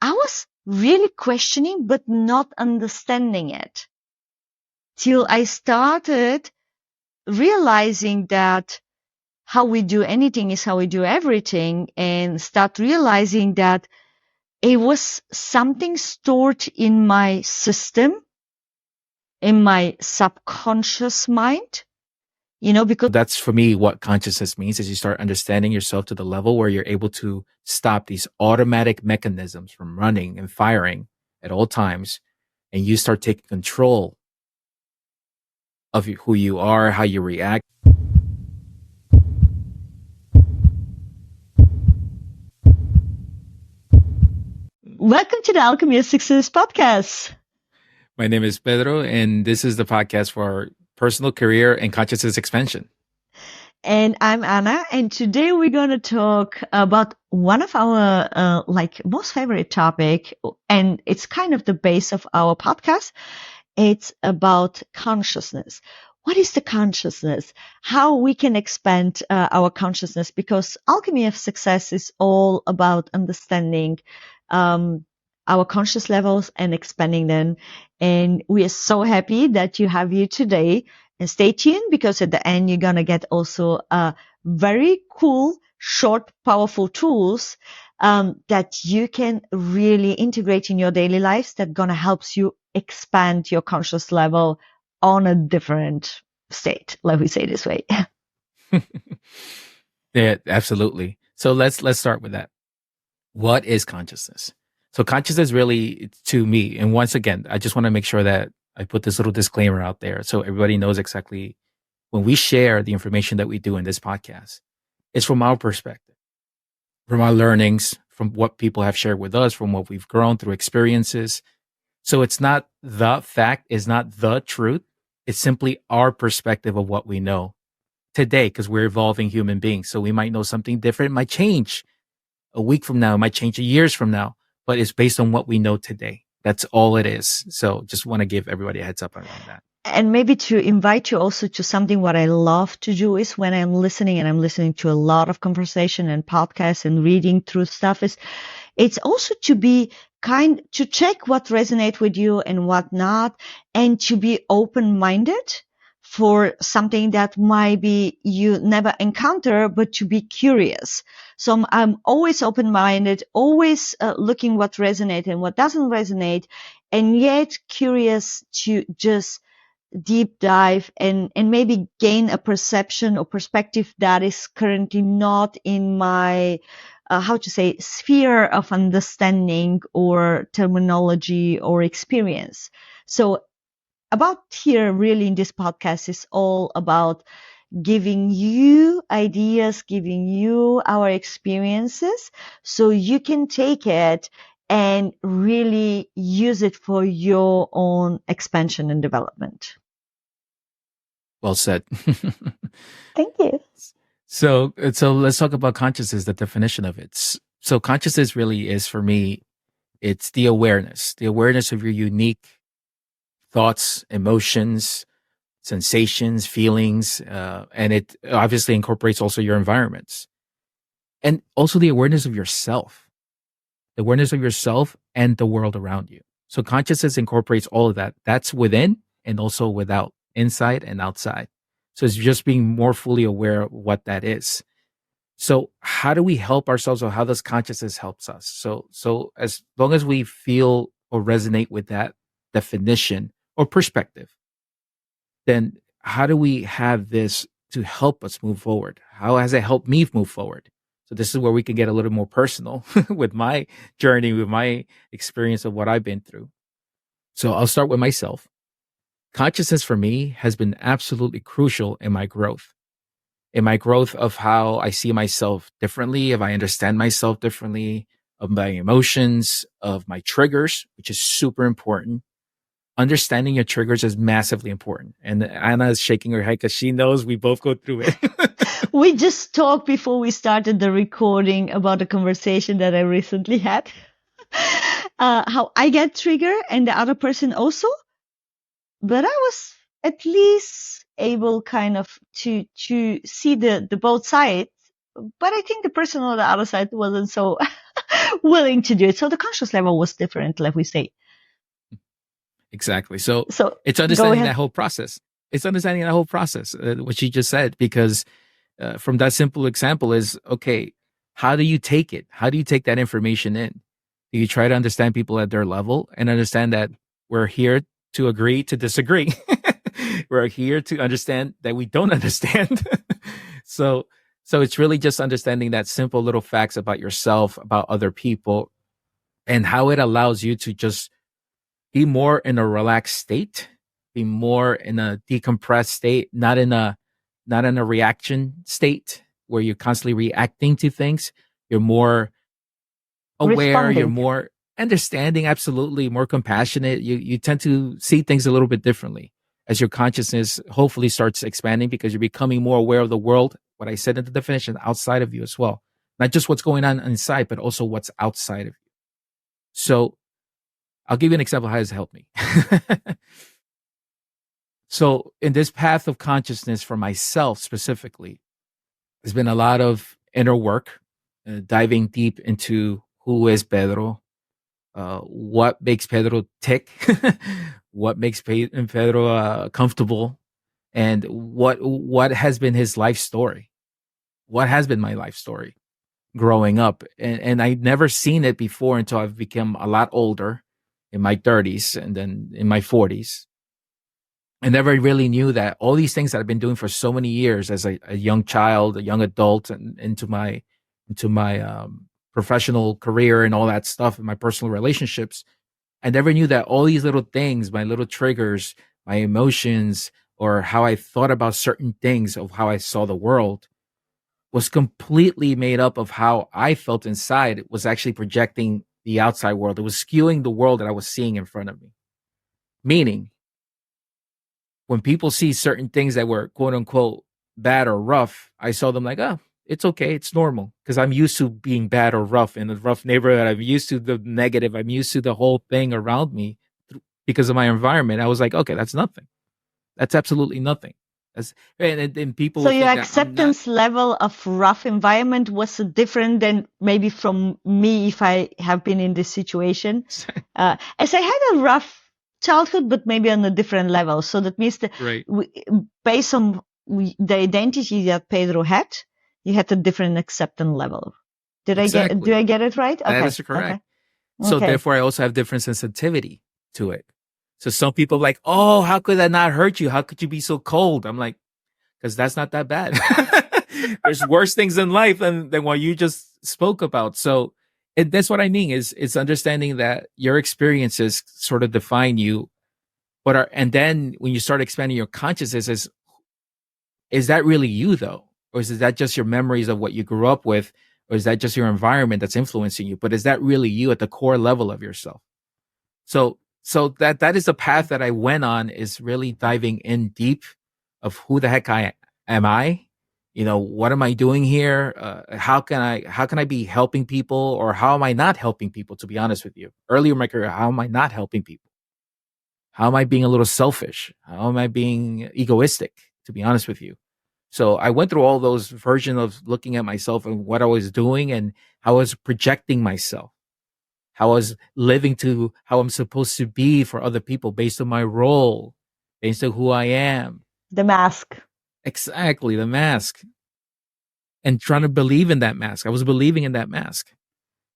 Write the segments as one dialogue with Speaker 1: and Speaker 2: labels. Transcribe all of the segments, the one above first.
Speaker 1: I was really questioning, but not understanding it till I started realizing that how we do anything is how we do everything, and start realizing that it was something stored in my system, in my subconscious mind, because
Speaker 2: That's for me what consciousness means is you start understanding yourself to the level where you're able to stop these automatic mechanisms from running and firing at all times. And you start taking control of who you are, how you react.
Speaker 1: welcome to the Alchemy of Success podcast.
Speaker 2: My name is Pedro, and this is the podcast for personal career and consciousness expansion.
Speaker 1: And I'm Anna, and today we're going to talk about one of our most favorite topic, and it's kind of the base of our podcast. It's about consciousness. What is the consciousness? How we can expand our consciousness? Because Alchemy of Success is all about understanding our conscious levels and expanding them. And we are so happy that you have you today. And stay tuned, because at the end, you're going to get also very cool, short, powerful tools that you can really integrate in your daily lives that going to help you expand your conscious level on a different state, like we say this way.
Speaker 2: Yeah, absolutely. So let's start with that. What is consciousness? So consciousness really, to me, and once again, I just want to make sure that I put this little disclaimer out there so everybody knows exactly when we share the information that we do in this podcast, it's from our perspective, from our learnings, from what people have shared with us, from what we've grown through experiences. So it's not the fact, it's not the truth. It's simply our perspective of what we know today, because we're evolving human beings. So we might know something different. It might change a week from now. It might change years from now, but it's based on what we know today. That's all it is. So just want to give everybody a heads up around that.
Speaker 1: And maybe to invite you also to something what I love to do is when I'm listening, and I'm listening to a lot of conversation and podcasts and reading through stuff, is it's also to be to check what resonates with you and what not, and to be open-minded for something that might be you never encounter, but to be curious. So I'm always open-minded, always looking what resonates and what doesn't resonate, and yet curious to just deep dive and maybe gain a perception or perspective that is currently not in my sphere of understanding or terminology or experience. So about here really in this podcast is all about giving you ideas, giving you our experiences so you can take it and really use it for your own expansion and development.
Speaker 2: Well said.
Speaker 1: Thank you.
Speaker 2: So let's talk about consciousness, the definition of it. So consciousness really is, for me, it's the awareness of your unique thoughts, emotions, sensations, feelings, and it obviously incorporates also your environments. And also the awareness of yourself and the world around you. So consciousness incorporates all of that. That's within and also without, inside and outside. So it's just being more fully aware of what that is. So how do we help ourselves, or how does consciousness helps us? So as long as we feel or resonate with that definition or perspective, then how do we have this to help us move forward? How has it helped me move forward? So this is where we can get a little more personal with my journey, with my experience of what I've been through. So I'll start with myself. Consciousness for me has been absolutely crucial in my growth of how I see myself differently, if I understand myself differently, of my emotions, of my triggers, which is super important. Understanding your triggers is massively important. And Anna is shaking her head because she knows we both go through it.
Speaker 1: We just talked before we started the recording about a conversation that I recently had. How I get triggered and the other person also. But I was at least able kind of to see the both sides. But I think the person on the other side wasn't so willing to do it. So the conscious level was different, like we say.
Speaker 2: Exactly. So
Speaker 1: So
Speaker 2: it's
Speaker 1: go
Speaker 2: understanding that
Speaker 1: ahead.
Speaker 2: whole process. It's understanding that whole process, what she just said, because from that simple example is okay, how do you take it? How do you take that information in? Do you try to understand people at their level and understand that we're here to agree to disagree? We're here to understand that we don't understand. so so it's really just understanding that simple little facts about yourself, about other people, and how it allows you to just be more in a relaxed state, be more in a decompressed state, not in a reaction state where you're constantly reacting to things. You're more aware, you're
Speaker 1: Responding.
Speaker 2: more understanding, absolutely, more compassionate. You tend to see things a little bit differently as your consciousness hopefully starts expanding because you're becoming more aware of the world, what I said in the definition, outside of you as well. Not just what's going on inside, but also what's outside of you. So I'll give you an example of how it's helped me. So, in this path of consciousness for myself specifically, there's been a lot of inner work, diving deep into who is Pedro, what makes Pedro tick, what makes Pedro comfortable, and what has been his life story. What has been my life story growing up, and I'd never seen it before until I've become a lot older, in my 30s and then in my 40s. I never really knew that all these things that I've been doing for so many years as a young child, a young adult, and into my professional career and all that stuff, and my personal relationships. I never knew that all these little things, my little triggers, my emotions, or how I thought about certain things, of how I saw the world, was completely made up of how I felt inside. It was actually projecting the outside world. It was skewing the world that I was seeing in front of me. Meaning, when people see certain things that were quote unquote bad or rough, I saw them like, oh, it's okay, it's normal. Because I'm used to being bad or rough in a rough neighborhood. I'm used to the negative. I'm used to the whole thing around me because of my environment. I was like, okay, that's nothing. That's absolutely nothing. That's, and people
Speaker 1: So
Speaker 2: will
Speaker 1: your
Speaker 2: think that I'm not.
Speaker 1: acceptance level of rough environment was different than maybe from me if I have been in this situation. As I had a rough childhood, but maybe on a different level. So that means that
Speaker 2: Right.
Speaker 1: based on the identity that Pedro had, you had a different acceptance level. Do
Speaker 2: Exactly.
Speaker 1: I get it right?
Speaker 2: That
Speaker 1: Okay.
Speaker 2: is correct.
Speaker 1: Okay.
Speaker 2: So
Speaker 1: Okay.
Speaker 2: therefore, I also have different sensitivity to it. So some people are like, oh, how could that not hurt you? How could you be so cold? I'm like, because that's not that bad. There's worse things in life than what you just spoke about. So that's what I mean is it's understanding that your experiences sort of define you, but and then when you start expanding your consciousness, is that really you though, or is that just your memories of what you grew up with, or is that just your environment that's influencing you? But is that really you at the core level of yourself? So that is the path that I went on, is really diving in deep of who the heck I am. What am I doing here? How can I be helping people, or how am I not helping people? To be honest with you, earlier in my career, how am I not helping people? How am I being a little selfish? How am I being egoistic? To be honest with you, so I went through all those versions of looking at myself and what I was doing and how I was projecting myself, how I was living to how I'm supposed to be for other people based on my role, based on who I am.
Speaker 1: The mask.
Speaker 2: Exactly, the mask. And trying to believe in that mask. I was believing in that mask.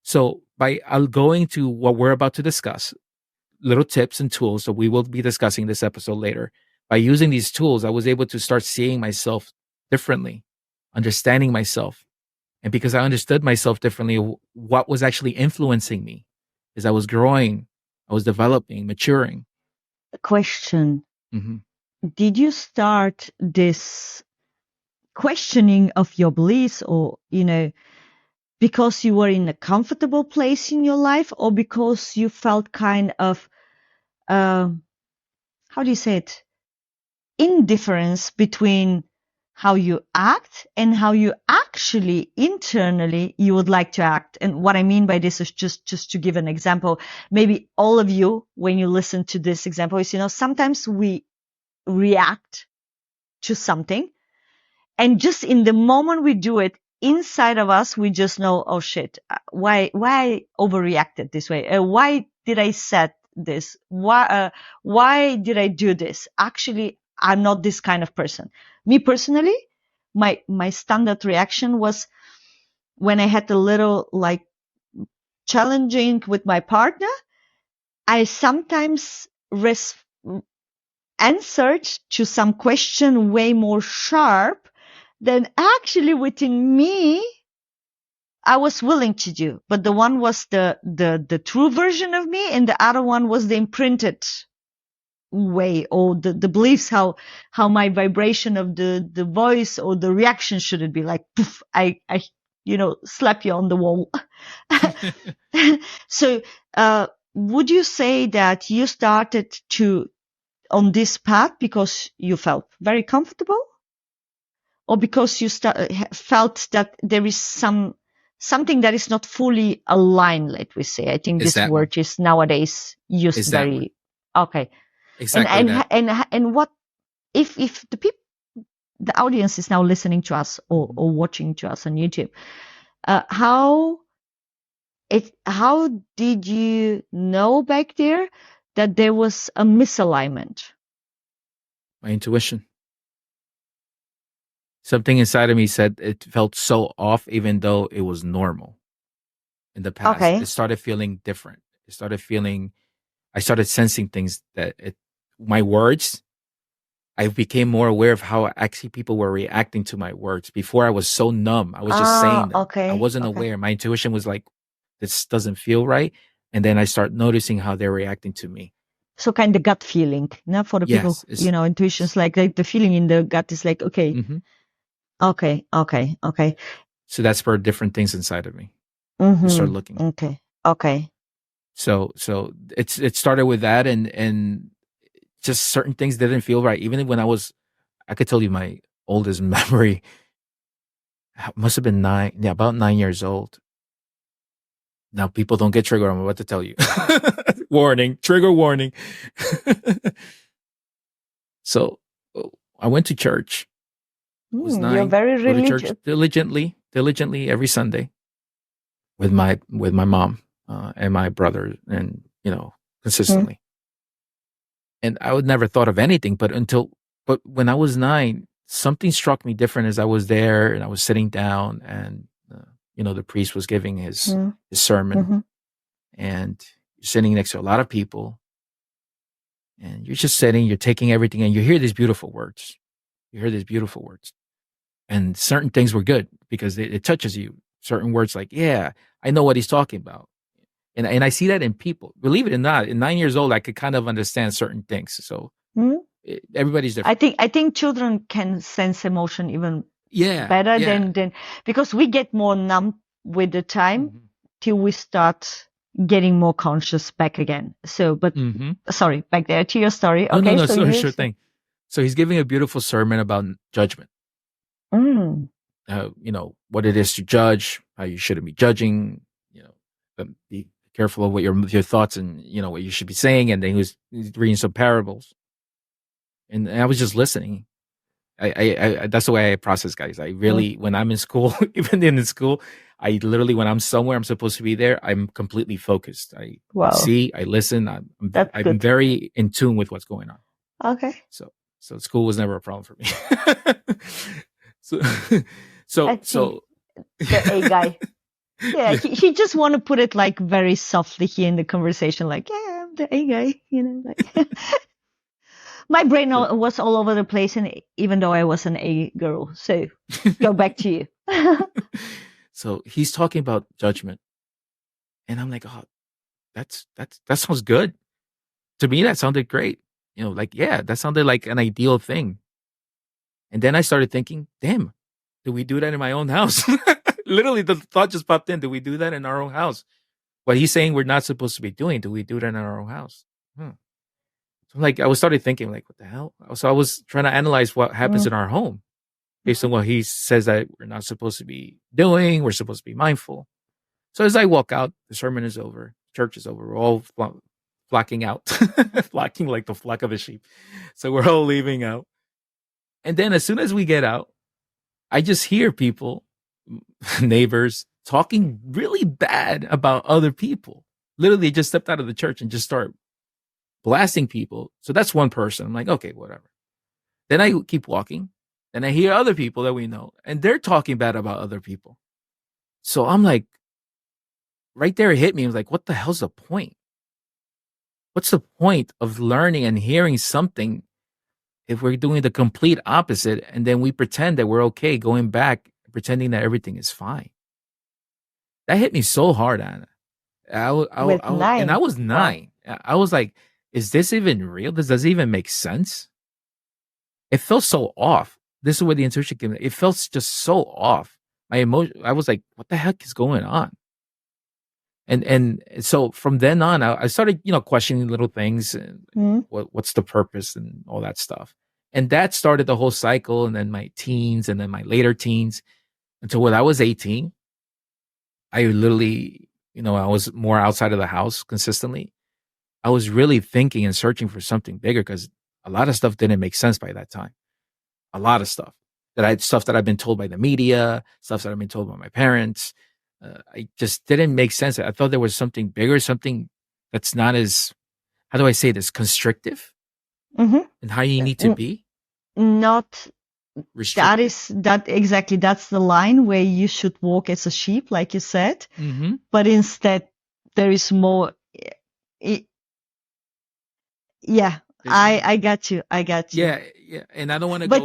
Speaker 2: So by going to what we're about to discuss, little tips and tools, so we will be discussing this episode later. By using these tools, I was able to start seeing myself differently, understanding myself. And because I understood myself differently, what was actually influencing me is I was growing, I was developing, maturing.
Speaker 1: Question.
Speaker 2: Hmm.
Speaker 1: Did you start this questioning of your beliefs or, because you were in a comfortable place in your life or because you felt kind of, uh, how do you say it? Indifference between how you act and how you actually internally you would like to act. And what I mean by this is just to give an example. Maybe all of you, when you listen to this example, is, sometimes we react to something and just in the moment we do it, inside of us, we just know, oh shit, why I overreacted this way? Why did I set this? Why did I do this? Actually, I'm not this kind of person. Me personally, my standard reaction was when I had a little like challenging with my partner, I sometimes answered to some question way more sharp than actually within me I was willing to do. But the one was the true version of me, and the other one was the imprinted way, or the beliefs, how my vibration of the voice or the reaction should it be like, poof, I slap you on the wall. So would you say that you started to on this path because you felt very comfortable, or because you felt that there is something that is not fully aligned, let we say? I think
Speaker 2: Is
Speaker 1: this
Speaker 2: that one?
Speaker 1: word is nowadays used
Speaker 2: Is that one?
Speaker 1: very okay.
Speaker 2: Exactly that.
Speaker 1: And what if the people, the audience is now listening to us or watching to us on YouTube, how did you know back there that there was a misalignment?
Speaker 2: My intuition. Something inside of me said it felt so off, even though it was normal in the past.
Speaker 1: Okay.
Speaker 2: It started feeling different. I started sensing things that my words, I became more aware of how actually people were reacting to my words. Before I was so numb. I was just saying them.
Speaker 1: Okay.
Speaker 2: I wasn't aware. My intuition was like, this doesn't feel right. And then I start noticing how they're reacting to me.
Speaker 1: So kind of gut feeling, not for the people, intuitions like the feeling in the gut is like, okay, okay.
Speaker 2: So that's for different things inside of me. You start looking.
Speaker 1: Okay.
Speaker 2: So it started with that, and just certain things didn't feel right. Even when I could tell you my oldest memory must have been about 9 years old. Now people don't get triggered. I'm about to tell you. Warning, trigger warning. So I went to church. I was 9.
Speaker 1: You're very religious.
Speaker 2: Go to church diligently every Sunday with my mom and my brother, and consistently. And I would never thought of anything, but when I was 9, something struck me different as I was there and I was sitting down, and the priest was giving his sermon, and you're sitting next to a lot of people, and you're just sitting, you're taking everything, and you hear these beautiful words. And certain things were good because it touches you. Certain words like, yeah, I know what he's talking about. And I see that in people. Believe it or not, at 9 years old, I could kind of understand certain things. So everybody's different.
Speaker 1: I think children can sense emotion even
Speaker 2: better
Speaker 1: than because we get more numb with the time till we start getting more conscious back again. So, but sorry, back there to your story. Okay,
Speaker 2: no, sure thing. So he's giving a beautiful sermon about judgment. What it is to judge, how you shouldn't be judging. Be careful of what your thoughts and what you should be saying. And then he's reading some parables, and I was just listening. I that's the way I process, guys. I really, when I'm in school, even in school, I literally, when I'm somewhere I'm supposed to be there, I'm completely focused. I see, I listen. I'm very in tune with what's going on.
Speaker 1: Okay.
Speaker 2: So school was never a problem for me. so
Speaker 1: the A guy. Yeah, he just want to put it like very softly here in the conversation, like, yeah, I'm the A guy, like. My brain was all over the place, and even though I was an A girl. So go back to you.
Speaker 2: So he's talking about judgment, and I'm like, oh, that sounds good. To me, that sounded great. That sounded like an ideal thing. And then I started thinking, damn, do we do that in my own house? Literally, the thought just popped in. Do we do that in our own house? What he's saying we're not supposed to be doing, do we do that in our own house? So I started thinking, like, what the hell? So I was trying to analyze what happens in our home based on what he says that we're not supposed to be doing. We're supposed to be mindful. So as I walk out, the sermon is over, church is over. We're all flocking out, flocking like the flock of a sheep. So we're all leaving out. And then as soon as we get out, I just hear people neighbors talking really bad about other people. Literally just stepped out of the church and just start blasting people. So that's one person. I'm like, okay, whatever. Then I keep walking. Then I hear other people that we know, and they're talking bad about other people. So I'm like, right there, it hit me. I was like, what the hell's the point? What's the point of learning and hearing something if we're doing the complete opposite and then we pretend that we're okay going back, pretending that everything is fine? That hit me so hard, Anna.
Speaker 1: With
Speaker 2: And I
Speaker 1: 9.
Speaker 2: was
Speaker 1: Wow.
Speaker 2: 9. I was like, is this even real? Does it even make sense? It felt so off. This is where the intuition came in. It felt just so off. My emotion, I was like, what the heck is going on? And so from then on, I started, questioning little things and
Speaker 1: Mm.
Speaker 2: what's the purpose and all that stuff. And that started the whole cycle. And then my teens and then my later teens until when I was 18, I literally, I was more outside of the house consistently. I was really thinking and searching for something bigger because a lot of stuff didn't make sense by that time. A lot of stuff that I've been told by the media, stuff that I've been told by my parents. I just didn't make sense. I thought there was something bigger, something that's not as, how do I say this, constrictive
Speaker 1: Mm-hmm.
Speaker 2: and how you need to be
Speaker 1: Not
Speaker 2: restricted.
Speaker 1: that exactly. That's the line where you should walk as a sheep, like you said.
Speaker 2: Mm-hmm.
Speaker 1: But instead, there is more. Yeah, I got you. I got you.
Speaker 2: Yeah, yeah. And I don't want to go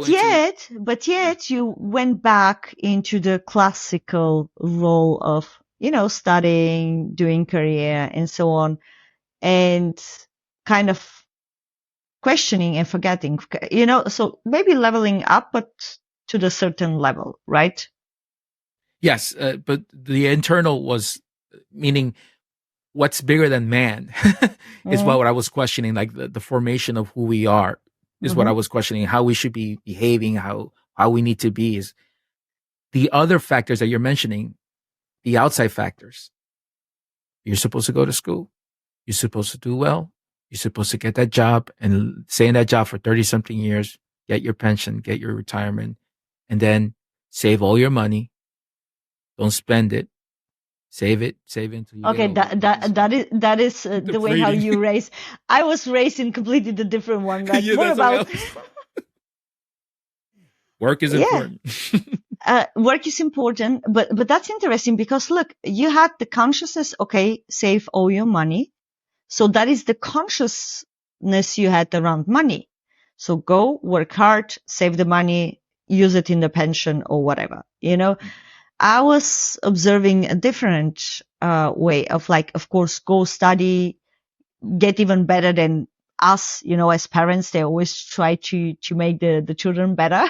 Speaker 1: But yet you went back into the classical role of, studying, doing career and so on, and kind of questioning and forgetting, so maybe leveling up, but to the certain level, right?
Speaker 2: yes, but the internal was meaning what's bigger than man is
Speaker 1: Mm-hmm.
Speaker 2: what I was questioning. Like the formation of who we are is what I
Speaker 1: Mm-hmm.
Speaker 2: was questioning. How we should be behaving, how we need to be is the other factors that you're mentioning, the outside factors. You're supposed to go to school. You're supposed to do well. You're supposed to get that job and stay in that job for 30 something years, get your pension, get your retirement, and then save all your money. Don't spend it. Save it until you get
Speaker 1: Okay,
Speaker 2: old.
Speaker 1: that is the way how
Speaker 2: Depleting.
Speaker 1: you raise. I was raised in completely the different one, like
Speaker 2: Yeah,
Speaker 1: more
Speaker 2: that's what
Speaker 1: about.
Speaker 2: else. Work is
Speaker 1: Yeah,
Speaker 2: important.
Speaker 1: work is important, but that's interesting because look, you had the consciousness. Okay, save all your money, so that is the consciousness you had around money. So go work hard, save the money, use it in the pension or whatever. I was observing a different way of, like, of course, go study, get even better than us, as parents. They always try to make the children better,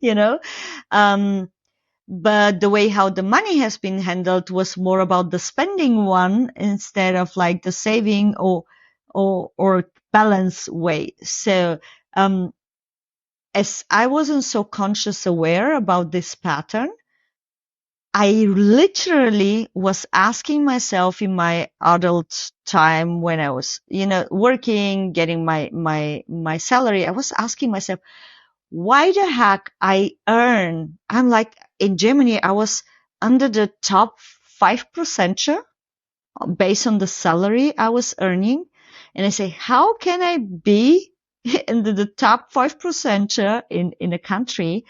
Speaker 1: you know. Um, but the way how the money has been handled was more about the spending one instead of like the saving or balance way. So, as I wasn't so conscious aware about this pattern, I literally was asking myself in my adult time when I was, working, getting my salary. I was asking myself, why the heck I earn? I'm like, in Germany, I was under the top 5% based on the salary I was earning. And I say, how can I be in the top 5% in a country?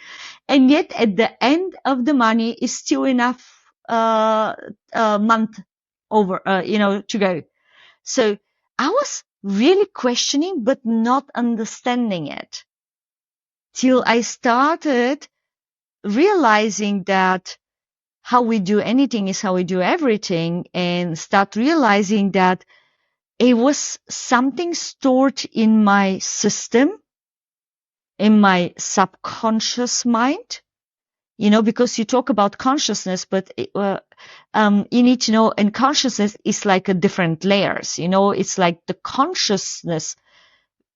Speaker 1: And yet at the end of the money is still enough, a month over, to go. So I was really questioning, but not understanding it till I started realizing that how we do anything is how we do everything, and start realizing that it was something stored in my system, in my subconscious mind, because you talk about consciousness, but you need to know, and consciousness is like a different layers, it's like the consciousness,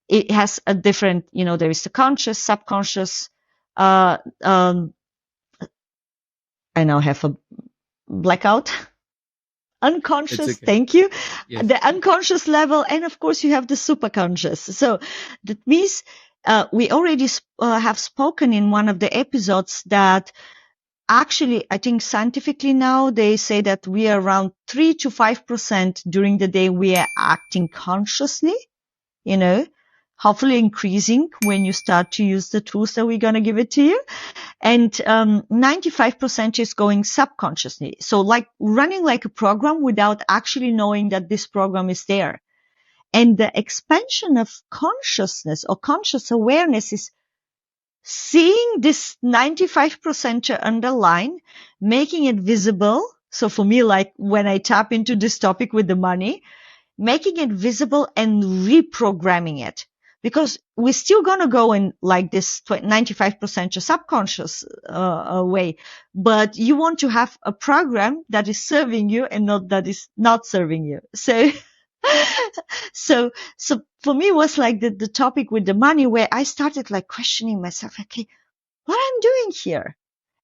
Speaker 1: it has a different, there is the conscious, subconscious, uh, um, I now have a blackout.
Speaker 2: It's
Speaker 1: Unconscious,
Speaker 2: okay.
Speaker 1: thank you.
Speaker 2: Yes.
Speaker 1: The unconscious level, and of course you have the superconscious. So that means we already have spoken in one of the episodes that actually, I think scientifically now they say that we are around 3 to 5% during the day we are acting consciously, you know, hopefully increasing when you start to use the tools that we're going to give it to you. And 95% is going subconsciously. So like running like a program without actually knowing that this program is there. And the expansion of consciousness or conscious awareness is seeing this 95% underline, making it visible. So for me, like when I tap into this topic with the money, making it visible and reprogramming it, because we're still going to go in like this 95% subconscious way, but you want to have a program that is serving you and not that is not serving you. So so for me it was like the topic with the money, where I started like questioning myself, okay, what I'm doing here.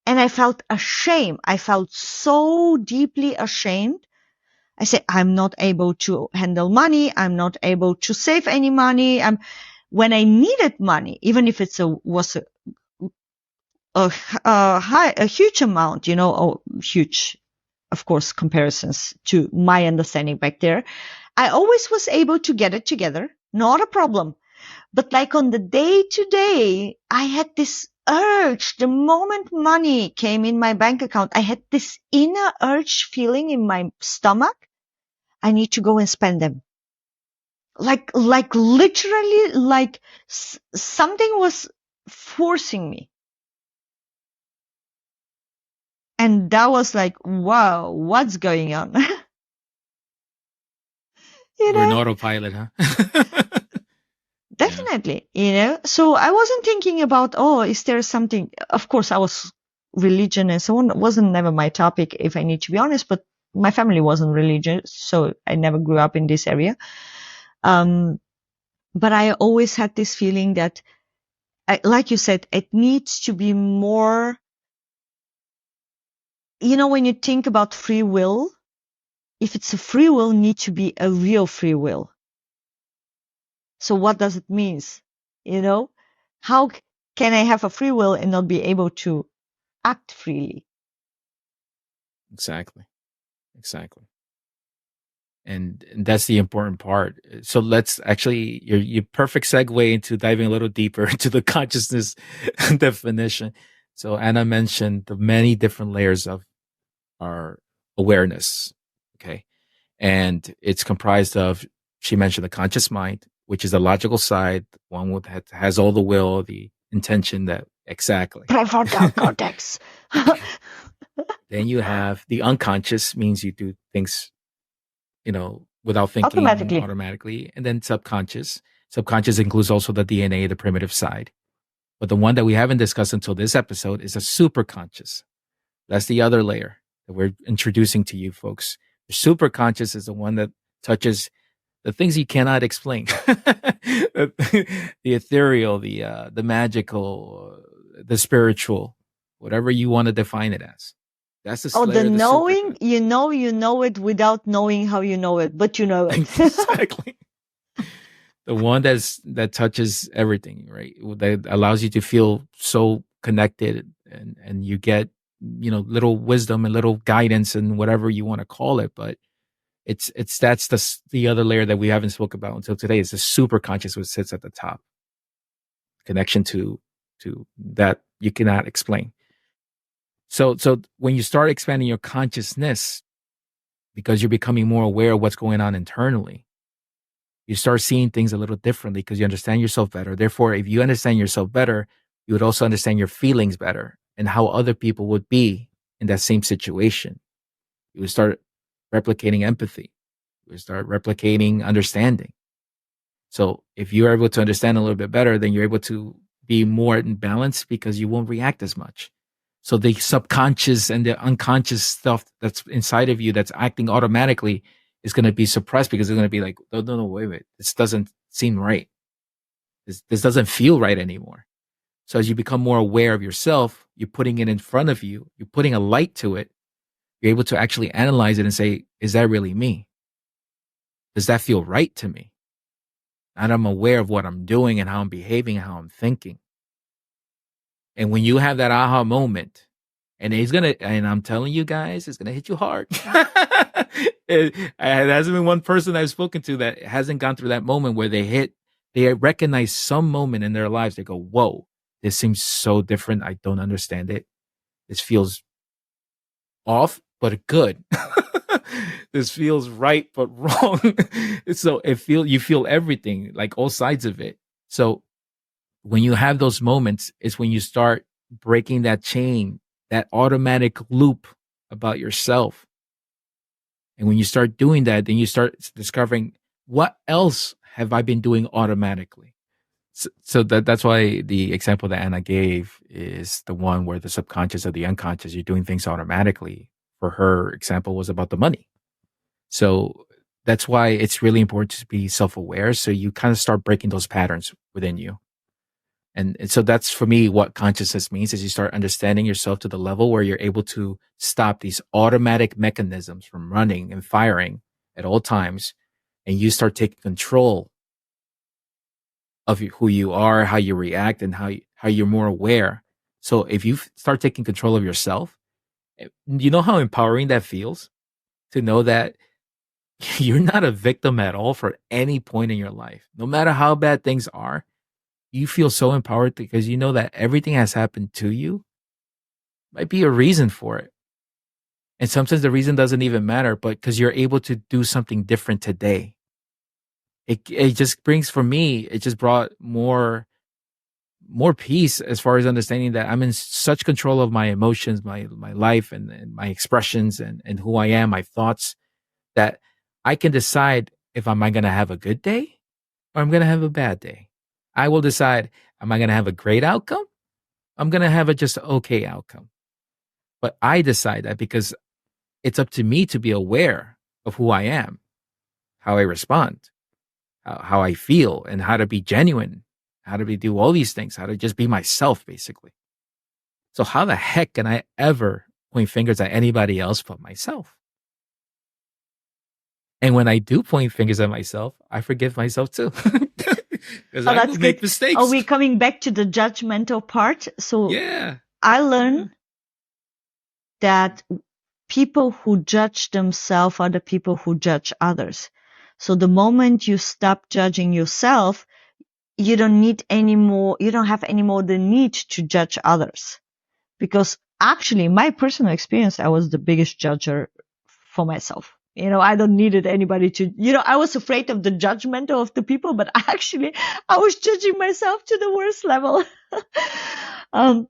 Speaker 1: And I felt ashamed. I felt so deeply ashamed. I said, I'm not able to handle money. I'm not able to save any money. When I needed money, even if was a huge amount, or huge, of course, comparisons to my understanding back there, I always was able to get it together. Not a problem. But like on the day to day, I had this urge. The moment money came in my bank account, I had this inner urge feeling in my stomach. I need to go and spend them. Like literally, like something was forcing me. And that was like, wow, what's going on? you
Speaker 2: We're an
Speaker 1: know,
Speaker 2: autopilot, huh? Yeah.
Speaker 1: definitely, So I wasn't thinking about, oh, is there something? Of course, I was religion and so on. It wasn't never my topic, if I need to be honest, but my family wasn't religious, so I never grew up in this area. But I always had this feeling that, like you said, it needs to be more, when you think about free will, if it's a free will, it needs to be a real free will. So what does it mean? How can I have a free will and not be able to act freely?
Speaker 2: Exactly. And that's the important part. So let's actually, your perfect segue into diving a little deeper into the consciousness definition. So Anna mentioned the many different layers of our awareness. Okay. And it's comprised of, she mentioned the conscious mind, which is the logical side, one that has all the will, the intention, that exactly.
Speaker 1: Prefrontal cortex.
Speaker 2: Then you have the unconscious, means you do things, without thinking, automatically. And then subconscious. Subconscious includes also the DNA, the primitive side. But the one that we haven't discussed until this episode is a superconscious. That's the other layer that we're introducing to you folks. The superconscious is the one that touches the things you cannot explain. The ethereal, the magical, the spiritual, whatever you want to define it as. That's the
Speaker 1: the knowing, you know it without knowing how you know it, but you know it.
Speaker 2: Exactly. The one that touches everything, right? That allows you to feel so connected, and you get, little wisdom and little guidance and whatever you want to call it. But that's the other layer that we haven't spoke about until today, is the super conscious, which sits at the top. Connection to that you cannot explain. So when you start expanding your consciousness, because you're becoming more aware of what's going on internally, you start seeing things a little differently because you understand yourself better. Therefore, if you understand yourself better, you would also understand your feelings better and how other people would be in that same situation. You would start replicating empathy. You would start replicating understanding. So if you're able to understand a little bit better, then you're able to be more in balance because you won't react as much. So the subconscious and the unconscious stuff that's inside of you that's acting automatically is going to be suppressed, because it's going to be like, no, wait. This doesn't seem right. This doesn't feel right anymore. So as you become more aware of yourself, you're putting it in front of you, you're putting a light to it, you're able to actually analyze it and say, is that really me? Does that feel right to me? And I'm aware of what I'm doing and how I'm behaving and how I'm thinking. And when you have that aha moment, And and I'm telling you guys, it's gonna hit you hard. It hasn't been one person I've spoken to that hasn't gone through that moment where they recognize some moment in their lives. They go, "Whoa, this seems so different. I don't understand it. This feels off, but good. This feels right, but wrong." So you feel everything, like all sides of it. So when you have those moments, it's when you start breaking that chain, that automatic loop about yourself. And when you start doing that, then you start discovering, what else have I been doing automatically? So that's why the example that Anna gave is the one where the subconscious or the unconscious, you're doing things automatically. For her example was about the money. So that's why it's really important to be self-aware. So you kind of start breaking those patterns within you. And so that's for me what consciousness means, is you start understanding yourself to the level where you're able to stop these automatic mechanisms from running and firing at all times. And you start taking control of who you are, how you react, and how you're more aware. So if you start taking control of yourself, you know how empowering that feels to know that you're not a victim at all for any point in your life. No matter how bad things are, you feel so empowered because you know that everything has happened to you might be a reason for it. And sometimes the reason doesn't even matter, but because you're able to do something different today. It just brings, for me, it just brought more peace as far as understanding that I'm in such control of my emotions, my life, and my expressions, and who I am, my thoughts, that I can decide if am I going to have a good day or I'm going to have a bad day. I will decide, am I going to have a great outcome? I'm going to have a just okay outcome. But I decide that because it's up to me to be aware of who I am, how I respond, how I feel, and how to be genuine, how to do all these things, how to just be myself, basically. So how the heck can I ever point fingers at anybody else but myself? And when I do point fingers at myself, I forgive myself too. Because
Speaker 1: Oh,
Speaker 2: I will
Speaker 1: that's
Speaker 2: make
Speaker 1: good.
Speaker 2: mistakes.
Speaker 1: Are we coming back to the judgmental part? So
Speaker 2: Yeah.
Speaker 1: I learned that people who judge themselves are the people who judge others. So the moment you stop judging yourself, you don't have any more the need to judge others. Because actually, my personal experience, I was the biggest judger for myself. I don't needed anybody to, I was afraid of the judgment of the people, but actually I was judging myself to the worst level. And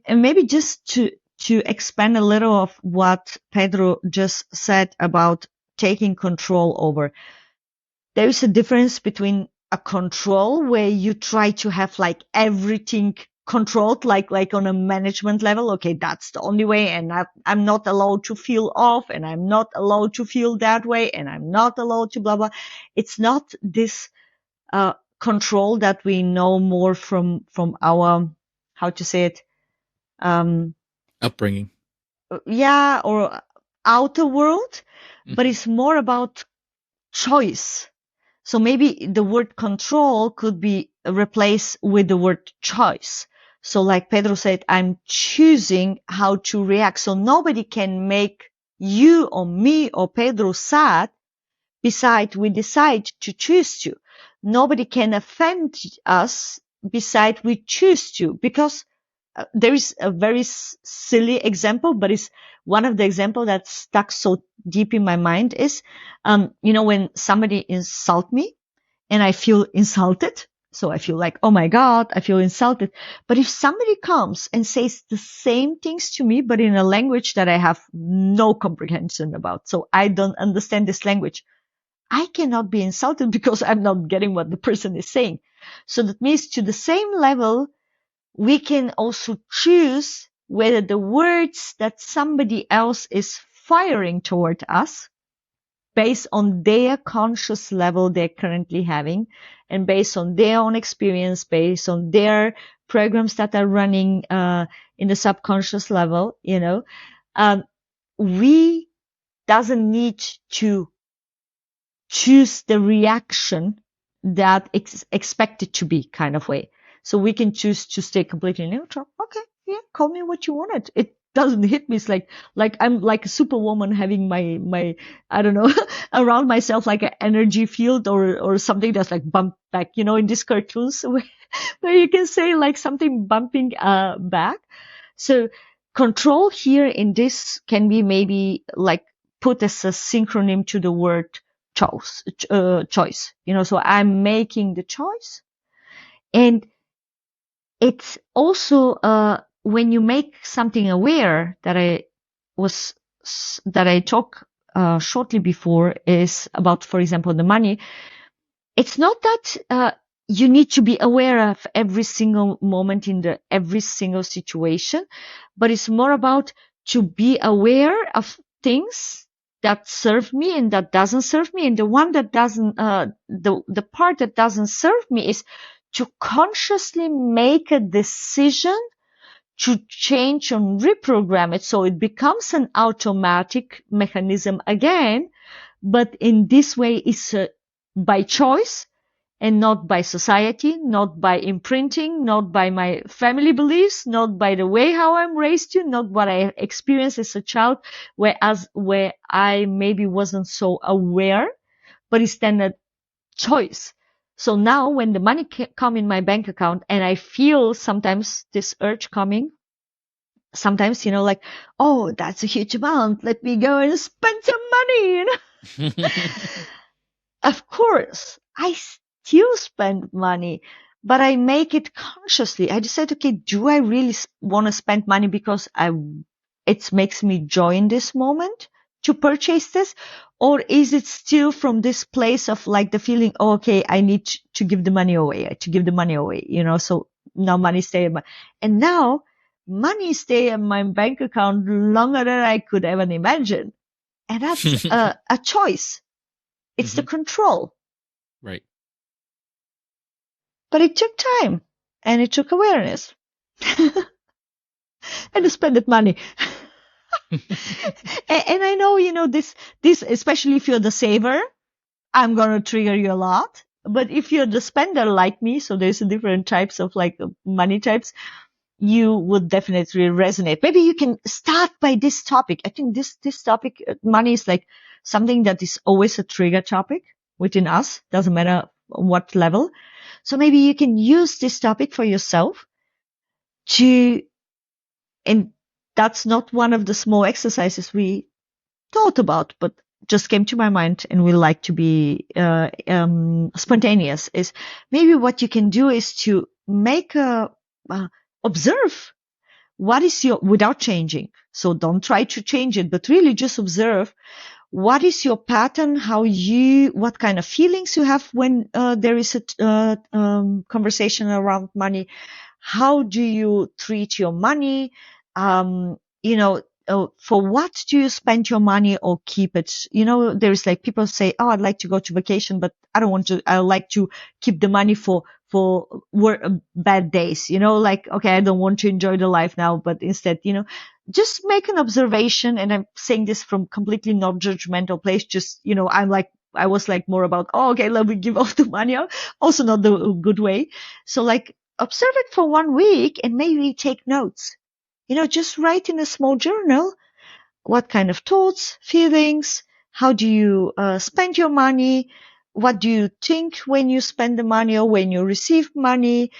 Speaker 1: maybe just to expand a little of what Pedro just said about taking control over. There is a difference between a control where you try to have like everything controlled, like on a management level. Okay, that's the only way, and I'm not allowed to feel off, and I'm not allowed to feel that way, and I'm not allowed to blah blah. It's not this control that we know more from our, how to say it,
Speaker 2: Upbringing.
Speaker 1: yeah, or outer world, but
Speaker 2: Mhm.
Speaker 1: it's more about choice. So maybe the word control could be replaced with the word choice. So like Pedro said, I'm choosing how to react. So nobody can make you or me or Pedro sad beside we decide to choose to. Nobody can offend us beside we choose to, because there is a very silly example, but it's one of the example that stuck so deep in my mind is, when somebody insult me and I feel insulted. So I feel like, oh my God, I feel insulted. But if somebody comes and says the same things to me, but in a language that I have no comprehension about, so I don't understand this language, I cannot be insulted because I'm not getting what the person is saying. So that means to the same level, we can also choose whether the words that somebody else is firing toward us based on their conscious level they're currently having and based on their own experience, based on their programs that are running in the subconscious level, we doesn't need to choose the reaction that expected to be kind of way. So we can choose to stay completely neutral. Okay, yeah, call me what you wanted. doesn't hit me. It's like I'm like a superwoman having my I don't know around myself like an energy field or something that's like bumped back, in these cartoons where you can say like something bumping back. So control here in this can be maybe like put as a synonym to the word choice. So I'm making the choice. And it's also when you make something aware was that I talked shortly before is about, for example, the money. It's not that you need to be aware of every single moment in every single situation, but it's more about to be aware of things that serve me and that doesn't serve me. And the one that doesn't, the part that doesn't serve me is to consciously make a decision to change and reprogram it so it becomes an automatic mechanism again. But in this way, it's by choice and not by society, not by imprinting, not by my family beliefs, not by the way how I'm raised to, not what I experienced as a child, where I maybe wasn't so aware, but it's then a choice. So now when the money come in my bank account and I feel sometimes this urge coming, sometimes, like, oh, that's a huge amount. Let me go and spend some money. Of course, I still spend money, but I make it consciously. I decide, okay, do I really want to spend money because it makes me joy in this moment to purchase this? Or is it still from this place of like the feeling, oh, okay, I need to give the money away, so now money stay in and now money stay in my bank account longer than I could ever imagine. And that's a choice. It's the control.
Speaker 2: Right.
Speaker 1: But it took time and it took awareness. And I spent money. and I know, this, especially if you're the saver, I'm going to trigger you a lot. But if you're the spender like me, so there's different types of like money types, you would definitely resonate. Maybe you can start by this topic. I think this topic, money, is like something that is always a trigger topic within us. Doesn't matter what level. So maybe you can use this topic for yourself and that's not one of the small exercises we thought about, but just came to my mind and we like to be spontaneous, is maybe what you can do is to make observe what is without changing. So don't try to change it, but really just observe what is your pattern, what kind of feelings you have when there is a conversation around money. How do you treat your money? For what do you spend your money or keep it? There's like people say, oh, I'd like to go to vacation, but I don't want to. I like to keep the money for bad days. Like, okay, I don't want to enjoy the life now, but instead, just make an observation. And I'm saying this from completely non-judgmental place. Just, I was like more about, oh, okay, let me give off the money out. Also not the good way. So like observe it for 1 week and maybe take notes. Just write in a small journal what kind of thoughts, feelings, how do you spend your money, what do you think when you spend the money or when you receive money,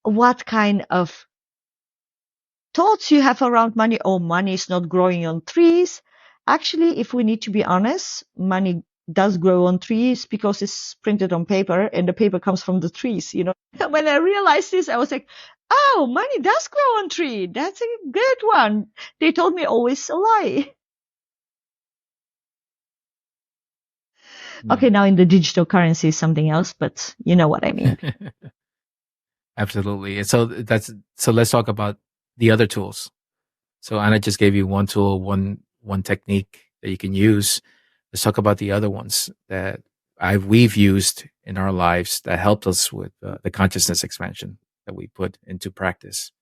Speaker 1: what kind of thoughts you have around money. Oh, money is not growing on trees. Actually, if we need to be honest, money does grow on trees because it's printed on paper and the paper comes from the trees. When I realized this, I was like, oh, money does grow on tree. That's a good one. They told me always a lie. Okay, now in the digital currency is something else, but you know what I mean.
Speaker 2: Absolutely. And so let's talk about the other tools. So Anna just gave you one tool, one technique that you can use. Let's talk about the other ones that we've used in our lives that helped us with the consciousness expansion that we put into practice.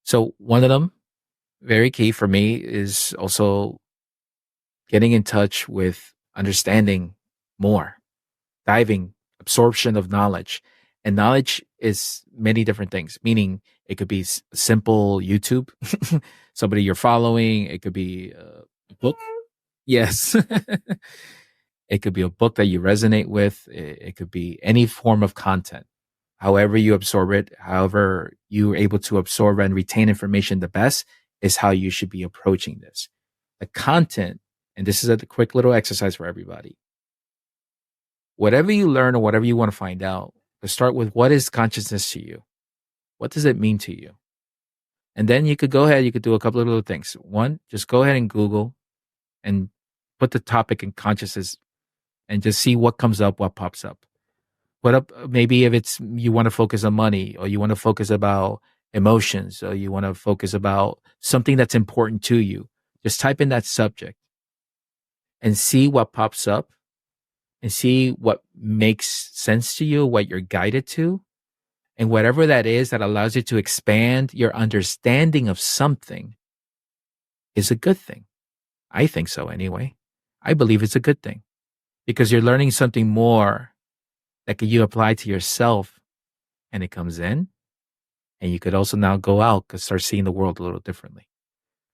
Speaker 2: So one of them, very key for me, is also getting in touch with understanding more, diving, absorption of knowledge. And knowledge is many different things, meaning It could be simple YouTube, somebody you're following. It could be a book. Yes. It could be a book that you resonate with. It could be any form of content. However you absorb it, however you're able to absorb and retain information the best is how you should be approaching this. The content, and this is a quick little exercise for everybody. Whatever you learn or whatever you want to find out, to start with, what is consciousness to you? What does it mean to you? And then you could go ahead, you could do a couple of little things. One, just go ahead and Google and put the topic in consciousness and just see what comes up, what pops up. What up, maybe if it's you want to focus on money, or you want to focus about emotions, or you want to focus about something that's important to you, just type in that subject and see what pops up and see what makes sense to you, what you're guided to. And whatever that is that allows you to expand your understanding of something is a good thing. I think so anyway. I believe it's a good thing because you're learning something more that you apply to yourself, and it comes in, and you could also now go out and start seeing the world a little differently.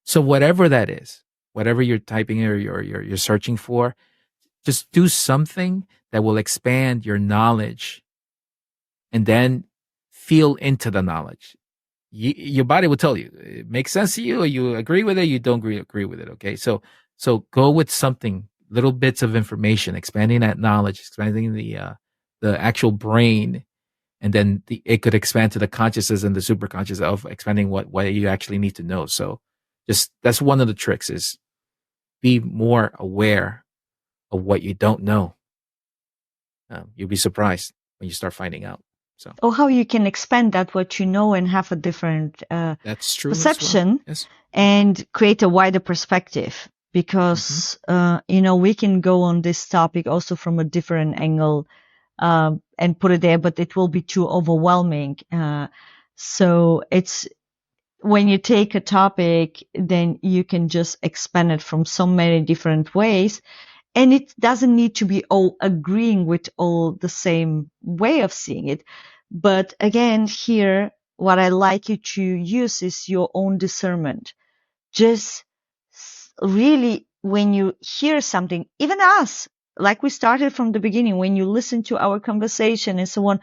Speaker 2: So whatever that is, whatever you're typing or you're searching for, just do something that will expand your knowledge, and then feel into the knowledge. Your body will tell you it makes sense to you, or you agree with it, you don't agree with it. Okay, so go with something, little bits of information, expanding that knowledge, expanding the actual brain, and then it could expand to the consciousness and the superconscious of expanding what you actually need to know. So just that's one of the tricks, is be more aware of what you don't know. You'll be surprised when you start finding out. So,
Speaker 1: or how you can expand that what you know and have a different
Speaker 2: that's true
Speaker 1: perception,
Speaker 2: as well. Yes.
Speaker 1: And create a wider perspective, because we can go on this topic also from a different angle and put it there, but it will be too overwhelming. So it's when you take a topic, then you can just expand it from so many different ways. And it doesn't need to be all agreeing with all the same way of seeing it. But again, here, what I like you to use is your own discernment. Just really, when you hear something, even us, like we started from the beginning, when you listen to our conversation and so on,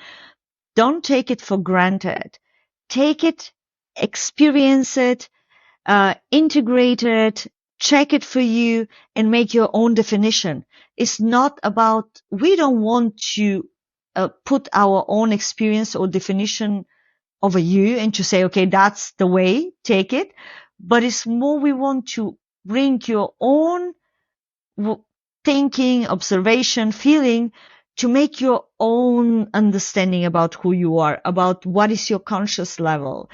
Speaker 1: don't take it for granted. Take it, experience it, integrate it, check it for you, and make your own definition. It's not about, we don't want to put our own experience or definition over you and to say, okay, that's the way, take it. But it's more, we want to bring your own thinking, observation, feeling, to make your own understanding about who you are, about what is your conscious level.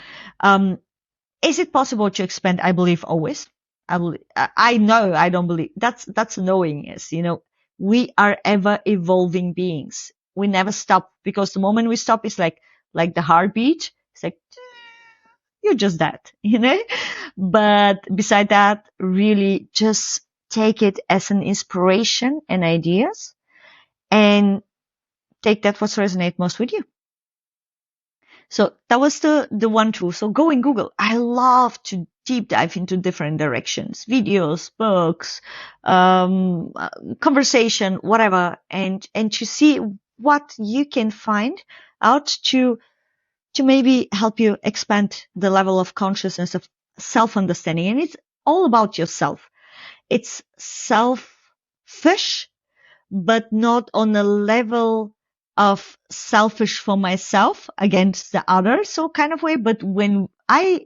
Speaker 1: Is it possible to expand? I believe always. I know, I don't believe. That's knowingness. We are ever evolving beings. We never stop, because the moment we stop, it's like the heartbeat. It's like, you're just that, But beside that, really just take it as an inspiration and ideas, and take that what resonates most with you. So that was the one tool. So go in Google. I love to deep dive into different directions, videos, books, conversation, whatever, and to see what you can find out to maybe help you expand the level of consciousness, of self-understanding. And it's all about yourself. It's selfish, but not on a level of selfish for myself against the other, so kind of way. But when I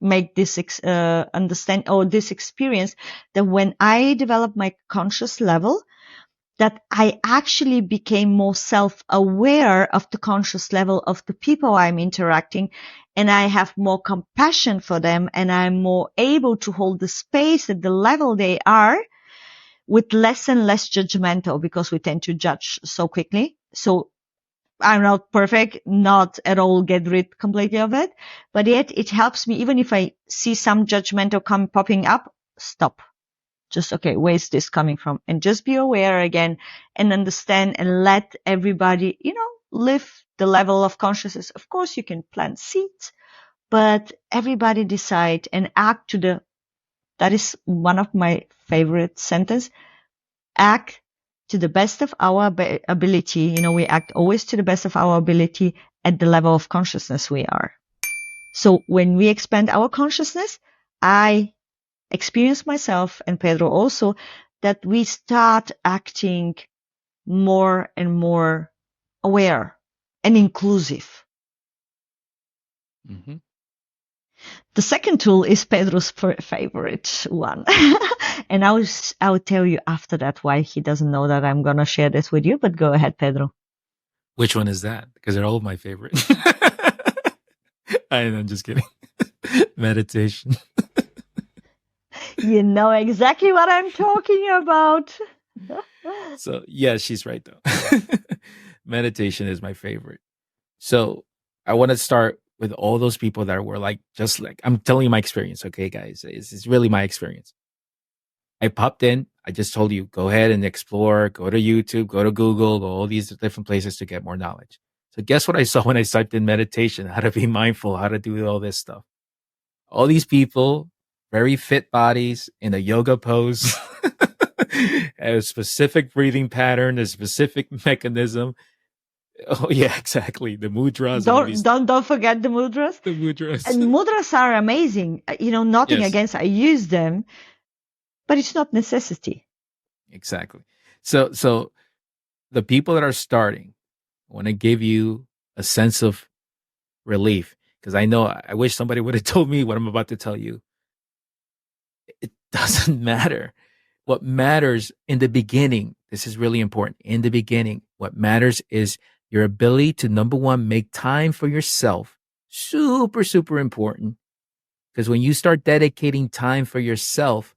Speaker 1: make this understand, or this experience, that when I develop my conscious level, that I actually became more self-aware of the conscious level of the people I'm interacting, and I have more compassion for them, and I'm more able to hold the space at the level they are, with less and less judgmental, because we tend to judge so quickly. So I'm not perfect, not at all get rid completely of it, but yet it helps me. Even if I see some judgmental popping up, stop. Just, okay, where's this coming from? And just be aware again, and understand, and let everybody, lift the level of consciousness. Of course, you can plant seeds, but everybody decide and act to the, that is one of my favorite sentence, act to the best of our ability. You know, we act always to the best of our ability at the level of consciousness we are. So when we expand our consciousness, I experience myself and Pedro also that we start acting more and more aware and inclusive.
Speaker 2: Mm-hmm.
Speaker 1: The second tool is Pedro's favorite one. And I'll tell you after that why he doesn't know that I'm going to share this with you, but go ahead, Pedro.
Speaker 2: Which one is that? Because they're all my favorite. I'm just kidding. Meditation.
Speaker 1: You know exactly what I'm talking about.
Speaker 2: So, yeah, she's right, though. Meditation is my favorite. So, I want to start with all those people that were like, just like, I'm telling you my experience, okay, guys? It's really my experience. I popped in. I just told you, go ahead and explore, go to YouTube, go to Google, go all these different places to get more knowledge. So guess what I saw when I typed in meditation, how to be mindful, how to do all this stuff. All these people, very fit bodies in a yoga pose, a specific breathing pattern, a specific mechanism. Oh yeah, exactly. The mudras and all these.
Speaker 1: Don't forget the mudras.
Speaker 2: The mudras.
Speaker 1: And mudras are amazing. You know, nothing
Speaker 2: Yes.
Speaker 1: against, I use them, but it's not necessity.
Speaker 2: Exactly. So the people that are starting, I want to give you a sense of relief, because I wish somebody would have told me what I'm about to tell you. It doesn't matter. What matters in the beginning, this is really important. In the beginning, what matters is your ability to, number one, make time for yourself. Super, super important. Because when you start dedicating time for yourself,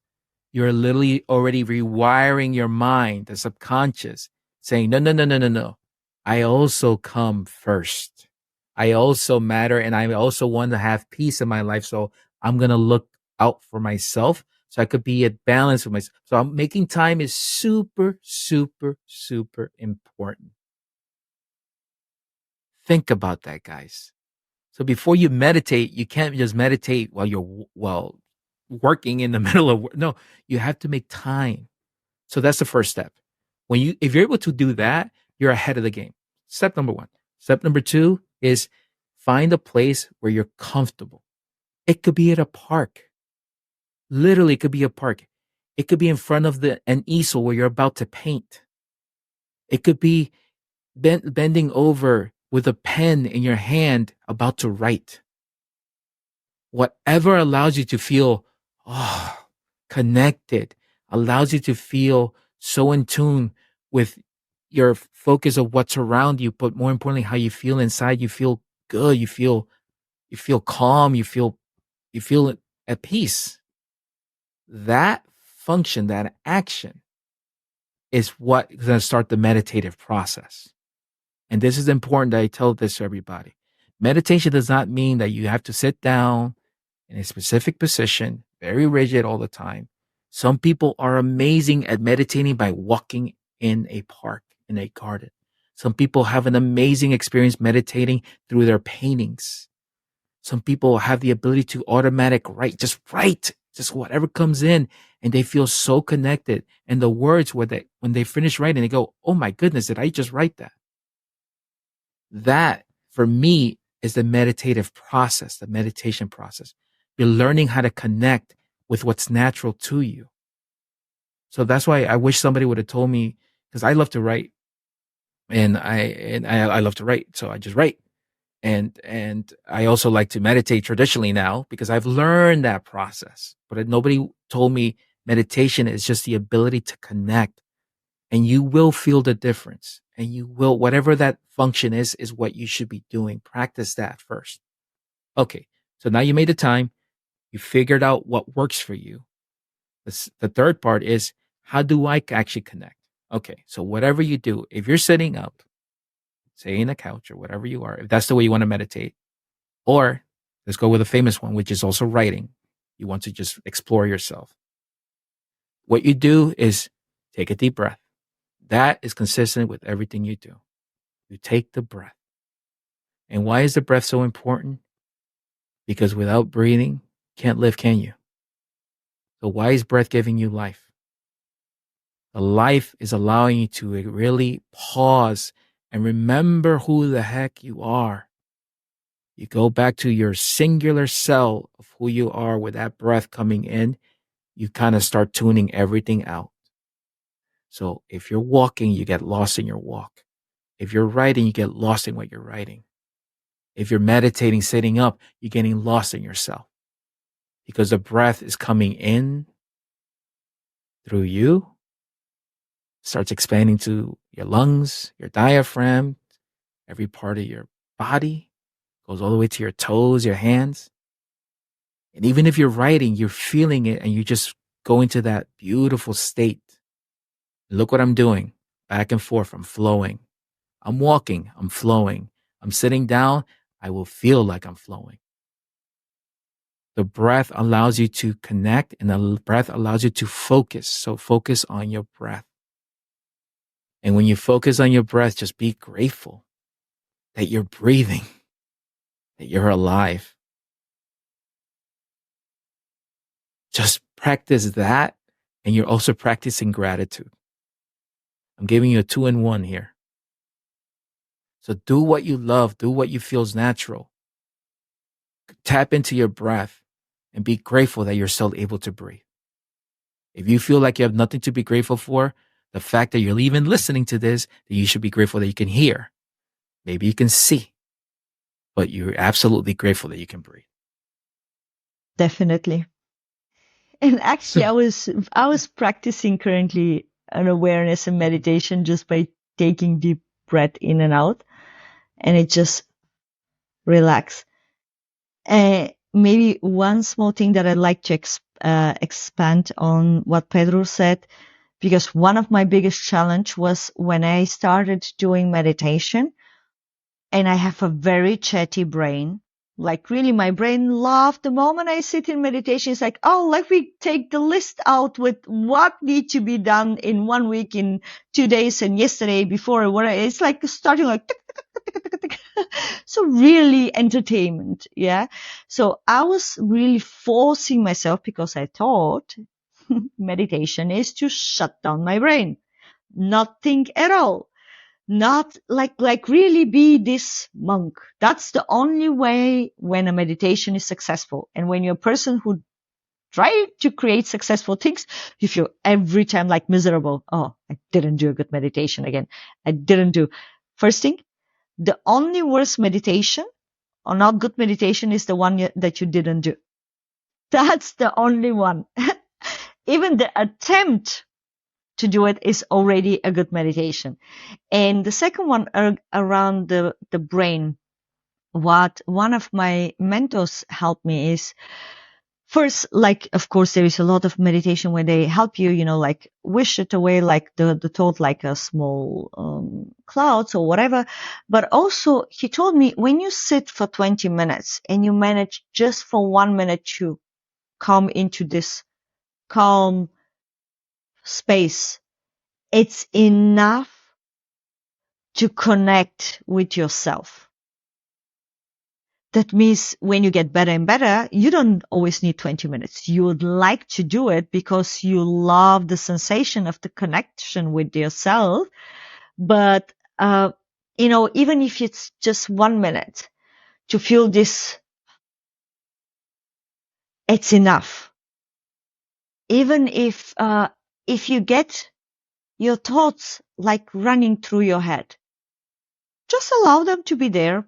Speaker 2: you're literally already rewiring your mind, the subconscious, saying, no, no, no, no, no, no. I also come first. I also matter, and I also want to have peace in my life. So I'm going to look out for myself so I could be at balance with myself. So I'm making time is super, super, super important. Think about that, guys. So before you meditate, you can't just meditate while you're working in the middle of work. No, you have to make time. So that's the first step. If you're able to do that, you're ahead of the game. Step number one. Step number two is find a place where you're comfortable. It could be at a park. Literally, it could be a park. It could be in front of an easel where you're about to paint. It could be bending over with a pen in your hand about to write. Whatever allows you to feel connected, allows you to feel so in tune with your focus of what's around you, but more importantly, how you feel inside. You feel good. You feel calm. You feel at peace. That function, that action, is what is going to start the meditative process. And this is important that I tell this to everybody. Meditation does not mean that you have to sit down in a specific position, very rigid all the time. Some people are amazing at meditating by walking in a park, in a garden. Some people have an amazing experience meditating through their paintings. Some people have the ability to automatic write, just whatever comes in, and they feel so connected. And the words when they finish writing, they go, "Oh my goodness, did I just write that?" That for me is the meditative process, the meditation process. You're learning how to connect with what's natural to you. So that's why I wish somebody would have told me, because I love to write, and I love to write, so I just write. And I also like to meditate traditionally now because I've learned that process. But nobody told me meditation is just the ability to connect, and you will feel the difference. And you will, whatever that function is what you should be doing. Practice that first. Okay, so now you made the time. You figured out what works for you. The third part is, how do I actually connect? Okay, so whatever you do, if you're sitting up, say in a couch or whatever you are, if that's the way you want to meditate, or let's go with a famous one, which is also writing. You want to just explore yourself. What you do is take a deep breath. That is consistent with everything you do. You take the breath. And why is the breath so important? Because without breathing, you can't live, can you? So why is breath giving you life? The life is allowing you to really pause and remember who the heck you are. You go back to your singular cell of who you are with that breath coming in. You kind of start tuning everything out. So if you're walking, you get lost in your walk. If you're writing, you get lost in what you're writing. If you're meditating, sitting up, you're getting lost in yourself because the breath is coming in through you, starts expanding to your lungs, your diaphragm, every part of your body, goes all the way to your toes, your hands. And even if you're writing, you're feeling it and you just go into that beautiful state. Look what I'm doing. Back and forth, I'm flowing. I'm walking, I'm flowing. I'm sitting down, I will feel like I'm flowing. The breath allows you to connect and the breath allows you to focus. So focus on your breath. And when you focus on your breath, just be grateful that you're breathing, that you're alive. Just practice that. And you're also practicing gratitude. I'm giving you a 2-in-1 here. So do what you love, do what you feel is natural. Tap into your breath and be grateful that you're still able to breathe. If you feel like you have nothing to be grateful for, the fact that you're even listening to this, then you should be grateful that you can hear. Maybe you can see, but you're absolutely grateful that you can breathe.
Speaker 1: Definitely. And actually,
Speaker 2: So,
Speaker 1: I was practicing currently an awareness and meditation just by taking deep breath in and out, and it just relax. Maybe one small thing that I'd like to expand on what Pedro said, because one of my biggest challenge was when I started doing meditation, and I have a very chatty brain. Like really, my brain loved the moment I sit in meditation. It's like, oh, let me take the list out with what needs to be done in 1 week, in 2 days, and yesterday, before, whatever. It's like starting like, tick, tick, tick, tick, tick. So really entertainment. Yeah. So I was really forcing myself because I thought meditation is to shut down my brain, not think at all. Not like really be this monk. That's the only way when a meditation is successful. And when you're a person who try to create successful things, you feel every time like miserable. Oh, I didn't do a good meditation again. I didn't do. First thing, the only worst meditation or not good meditation is the one that you didn't do. That's the only one. Even the attempt to do it is already a good meditation. And the second one around the brain, what one of my mentors helped me is first, like, of course, there is a lot of meditation where they help you, like wish it away, like the thought, like a small clouds or whatever. But also he told me when you sit for 20 minutes and you manage just for 1 minute to come into this calm space, it's enough to connect with yourself. That means when you get better and better, you don't always need 20 minutes. You would like to do it because you love the sensation of the connection with yourself. But, even if it's just 1 minute to feel this, it's enough. Even if you get your thoughts like running through your head, just allow them to be there.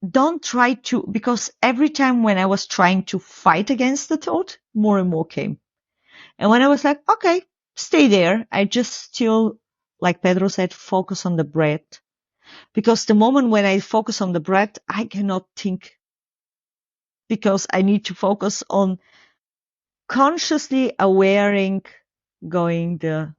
Speaker 1: Don't try to, because every time when I was trying to fight against the thought, more and more came. And when I was like, okay, stay there, I just still, like Pedro said, focus on the breath. Because the moment when I focus on the breath, I cannot think, because I need to focus on consciously awareing going the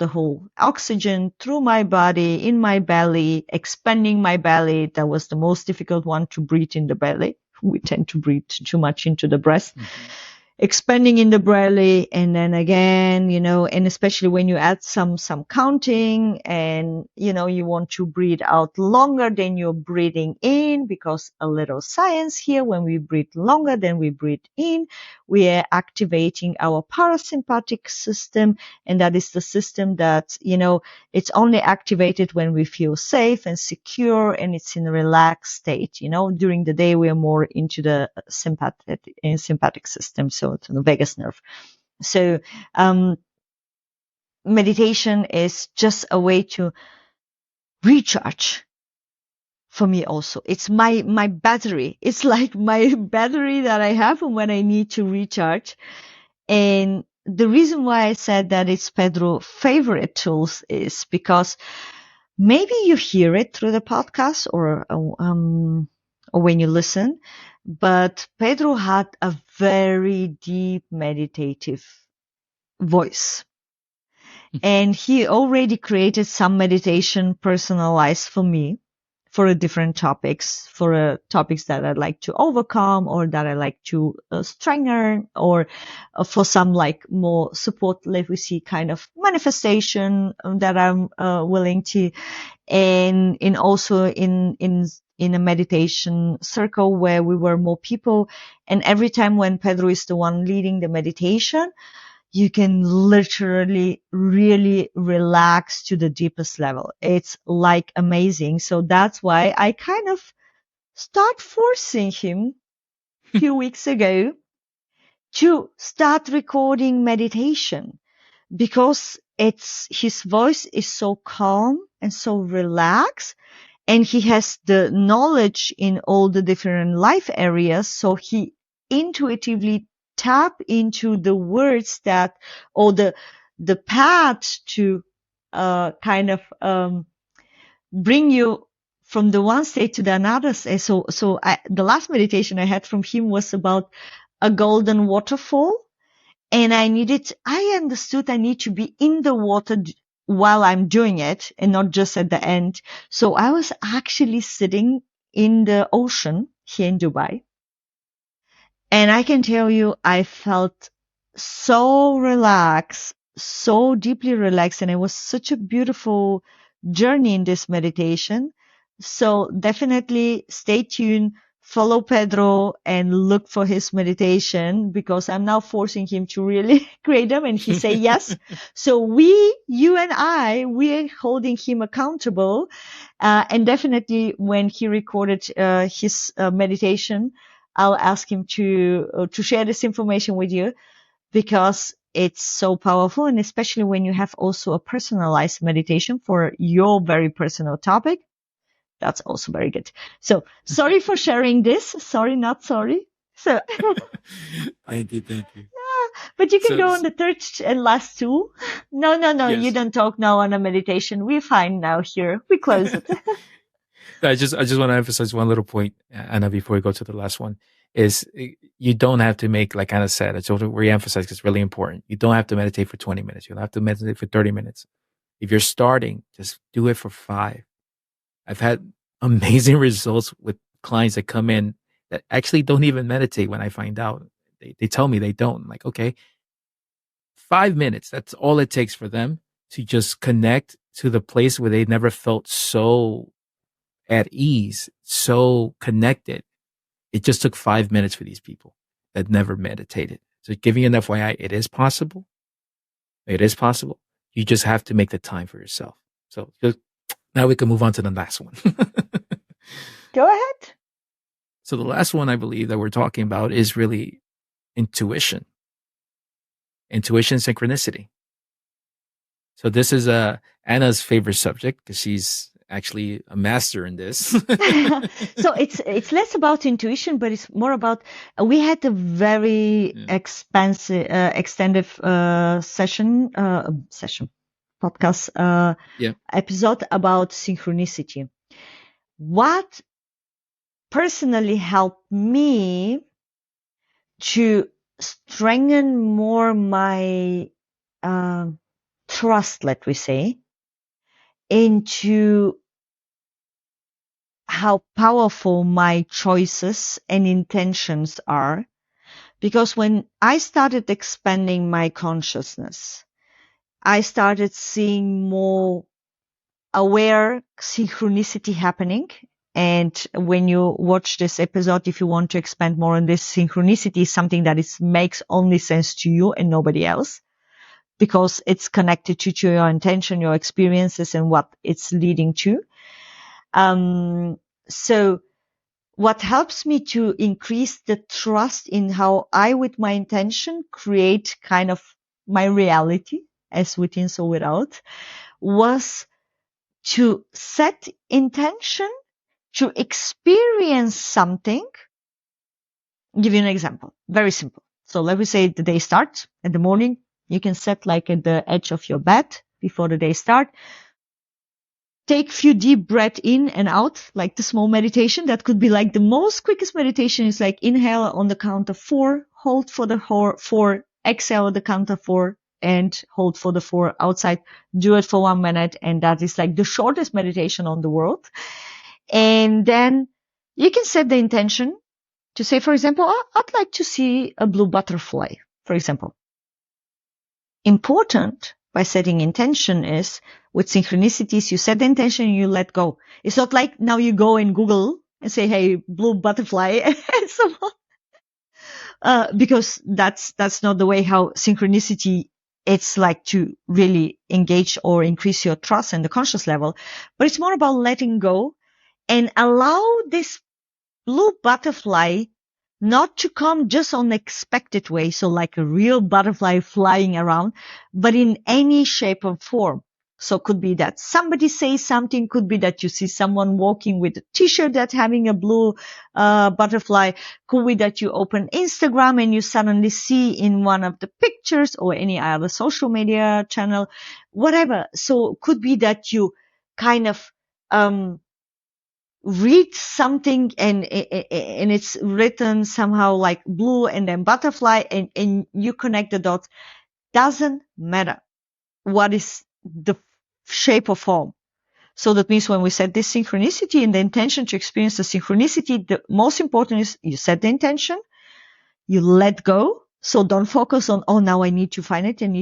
Speaker 1: whole oxygen through my body, in my belly, expanding my belly. That was the most difficult one, to breathe in the belly. We tend to breathe too much into the breast. Mm-hmm. expanding in the belly, and then again, and especially when you add some counting, and you want to breathe out longer than you're breathing in, because a little science here: when we breathe longer than we breathe in, we are activating our parasympathetic system, and that is the system that it's only activated when we feel safe and secure, and it's in a relaxed state. During the day, we are more into the sympathetic system, so it's the vagus nerve. So, meditation is just a way to recharge. For me also, it's my battery. It's like my battery that I have when I need to recharge. And the reason why I said that it's Pedro's favorite tools is because maybe you hear it through the podcast or when you listen, but Pedro had a very deep meditative voice. And he already created some meditation personalized for me for different topics, for topics that I'd like to overcome or that I like to strengthen, or for some like more support, let we see, kind of manifestation that I'm willing to, and also in a meditation circle where we were more people. And every time when Pedro is the one leading the meditation, you can literally really relax to the deepest level. It's like amazing. So that's why I kind of start forcing him a few weeks ago to start recording meditation, because his voice is so calm and so relaxed, and he has the knowledge in all the different life areas. So he intuitively tap into the words that, or the path to, kind of, bring you from the one state to the another. So the last meditation I had from him was about a golden waterfall. And I understood I need to be in the water while I'm doing it and not just at the end. So I was actually sitting in the ocean here in Dubai. And I can tell you, I felt so relaxed, so deeply relaxed. And it was such a beautiful journey in this meditation. So definitely stay tuned, follow Pedro and look for his meditation, because I'm now forcing him to really create them. And he say yes. So you and we're holding him accountable. And definitely when he recorded, his meditation, I'll ask him to share this information with you, because it's so powerful. And especially when you have also a personalized meditation for your very personal topic, that's also very good. So sorry for sharing this. Sorry, not sorry. So,
Speaker 2: Thank you, thank you.
Speaker 1: but you can
Speaker 2: So,
Speaker 1: go on the third and last two. No, you
Speaker 2: yes,
Speaker 1: don't talk now on a meditation. We're fine now here. We close it.
Speaker 2: I just want to emphasize one little point, Anna, before we go to the last one. Is you don't have to make, like Anna said, I just want to re-emphasize because it's really important. You don't have to meditate for 20 minutes. You don't have to meditate for 30 minutes. If you're starting, just do it for 5. I've had amazing results with clients that come in that actually don't even meditate. When I find out, they tell me they don't. I'm like, okay, 5 minutes. That's all it takes for them to just connect to the place where they never felt so at ease, so connected. It just took 5 minutes for these people that never meditated. So giving an FYI, it is possible. It is possible. You just have to make the time for yourself. So now we can move on to the last one.
Speaker 1: Go ahead.
Speaker 2: So the last one I believe that we're talking about is really intuition. Intuition, synchronicity. So this is Anna's favorite subject because she's actually a master in this.
Speaker 1: So it's less about intuition, but it's more about, we had a very extensive session podcast episode about synchronicity. What personally helped me to strengthen more my trust, let we say, into how powerful my choices and intentions are, Because when I started expanding my consciousness, I started seeing more aware synchronicity happening. And when you watch this episode, if you want to expand more on this, synchronicity is something that makes only sense to you and nobody else, because it's connected to your intention, your experiences, and what it's leading to. So what helps me to increase the trust in how I, with my intention, create kind of my reality, as within, so without, was to set intention to experience something. I'll give you an example. Very simple. So let me say the day starts in the morning. You can set like at the edge of your bed before the day starts. Take few deep breath in and out, like the small meditation. That could be like the most quickest meditation is like inhale on the count of 4, hold for the 4, exhale on the count of 4, and hold for the 4 outside. Do it for 1 minute. And that is like the shortest meditation on the world. And then you can set the intention to say, for example, I'd like to see a blue butterfly, for example. Important by setting intention is with synchronicities, you set the intention and you let go. It's not like now you go and Google and say, hey, blue butterfly and so on. Because that's not the way how synchronicity, it's like to really engage or increase your trust and the conscious level. But it's more about letting go and allow this blue butterfly not to come just on expected way, so like a real butterfly flying around, but in any shape or form. So could be that somebody says something, could be that you see someone walking with a t-shirt that's having a blue butterfly, could be that you open Instagram and you suddenly see in one of the pictures or any other social media channel, whatever. So could be that you kind of read something and it's written somehow like blue and then butterfly and you connect the dots. Doesn't matter what is the shape or form. So that means when we set this synchronicity and the intention to experience the synchronicity, the most important is you set the intention, you let go. So don't focus on, oh, now I need to find it. And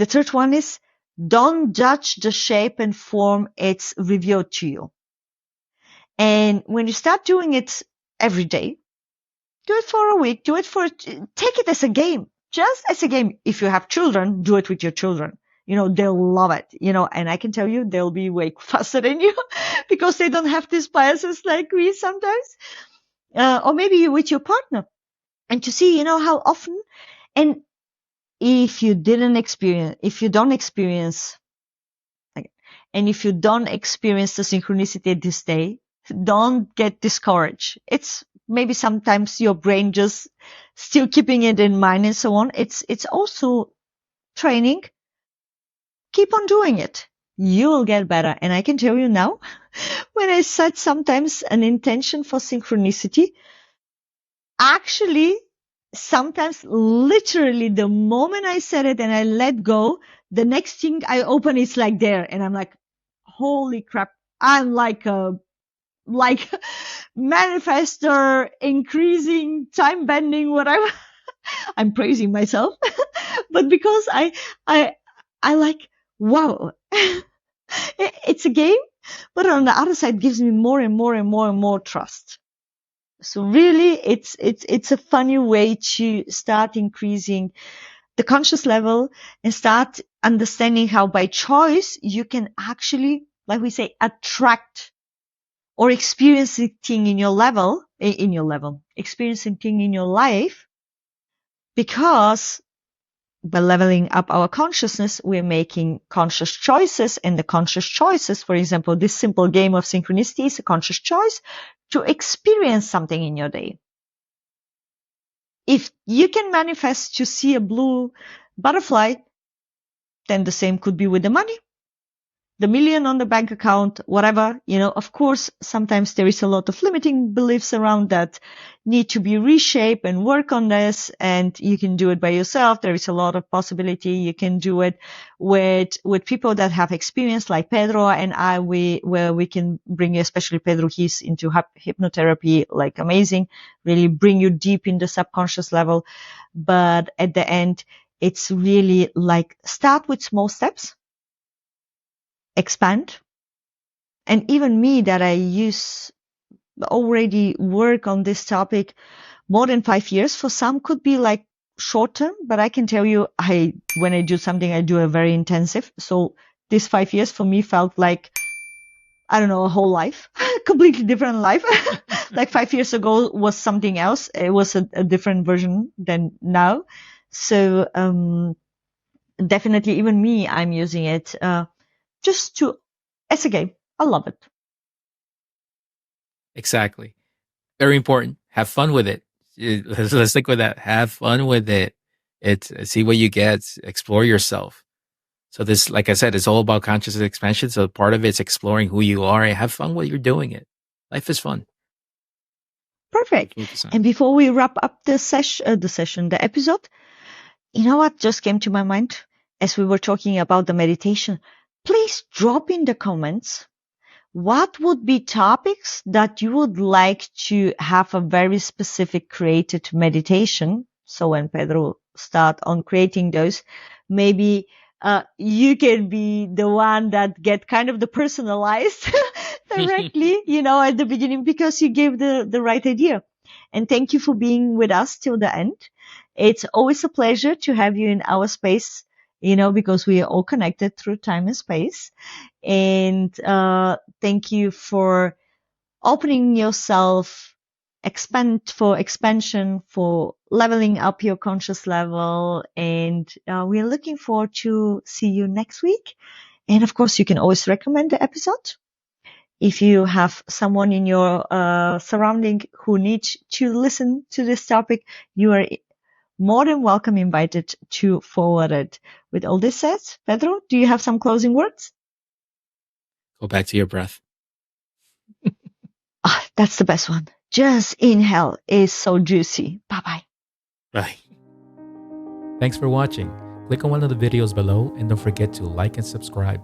Speaker 1: the third one is don't judge the shape and form it's revealed to you. And when you start doing it every day, do it for a week, take it as a game, just as a game. If you have children, do it with your children. They'll love it, and I can tell you they'll be way faster than you because they don't have these biases like we sometimes. Or maybe with your partner and to see, how often. And if you don't experience the synchronicity this day, don't get discouraged. It's maybe sometimes your brain just still keeping it in mind and so on. It's also training. Keep on doing it. You will get better. And I can tell you now, when I set sometimes an intention for synchronicity, actually, sometimes literally the moment I said it and I let go, the next thing I open is like there. And I'm like, holy crap. I'm like a manifestor, increasing, time bending, whatever. I'm praising myself, but because I like, wow, it's a game, but on the other side gives me more and more and more and more trust. So really it's a funny way to start increasing the conscious level and start understanding how by choice you can actually, like we say, attract or experiencing thing in your life, because by leveling up our consciousness, we're making conscious choices, and the conscious choices, for example, this simple game of synchronicity is a conscious choice to experience something in your day. If you can manifest to see a blue butterfly, then the same could be with the money. the million on the bank account, whatever, of course, sometimes there is a lot of limiting beliefs around that need to be reshaped and work on this. And you can do it by yourself. There is a lot of possibility. You can do it with people that have experience like Pedro and I, where we can bring you, especially Pedro, he's into hypnotherapy, like amazing, really bring you deep in the subconscious level. But at the end, it's really like start with small steps, expand. And even me that I already work on this topic more than 5 years, for some could be like short term, but I can tell you, when I do something, I do a very intensive. So this 5 years for me felt like, I don't know, a whole life, completely different life. Like 5 years ago was something else. It was a different version than now. So, definitely even me, I'm using it, just as a game. I love it.
Speaker 2: Exactly. Very important. Have fun with it. Let's stick with that. Have fun with it. See what you get. Explore yourself. So this, like I said, it's all about consciousness expansion. So part of it's exploring who you are and have fun while you're doing it. Life is fun.
Speaker 1: Perfect.
Speaker 2: Focus on
Speaker 1: And
Speaker 2: it.
Speaker 1: before we wrap up the episode, you know what just came to my mind as we were talking about the meditation? Please drop in the comments what would be topics that you would like to have a very specific created meditation. So when Pedro start on creating those, maybe you can be the one that get kind of the personalized directly, at the beginning, because you gave the right idea. And thank you for being with us till the end. It's always a pleasure to have you in our space, because we are all connected through time and space. And thank you for opening yourself, expansion, for leveling up your conscious level. And we're looking forward to see you next week. And of course, you can always recommend the episode. If you have someone in your surrounding who needs to listen to this topic, you are more than welcome invited to forward it. With all this said, Pedro, do you have some closing words?
Speaker 2: Go back to your breath.
Speaker 1: That's the best one. Just inhale is so juicy. Bye-bye.
Speaker 2: Bye. Thanks for watching. Click on one of the videos below and don't forget to like and subscribe.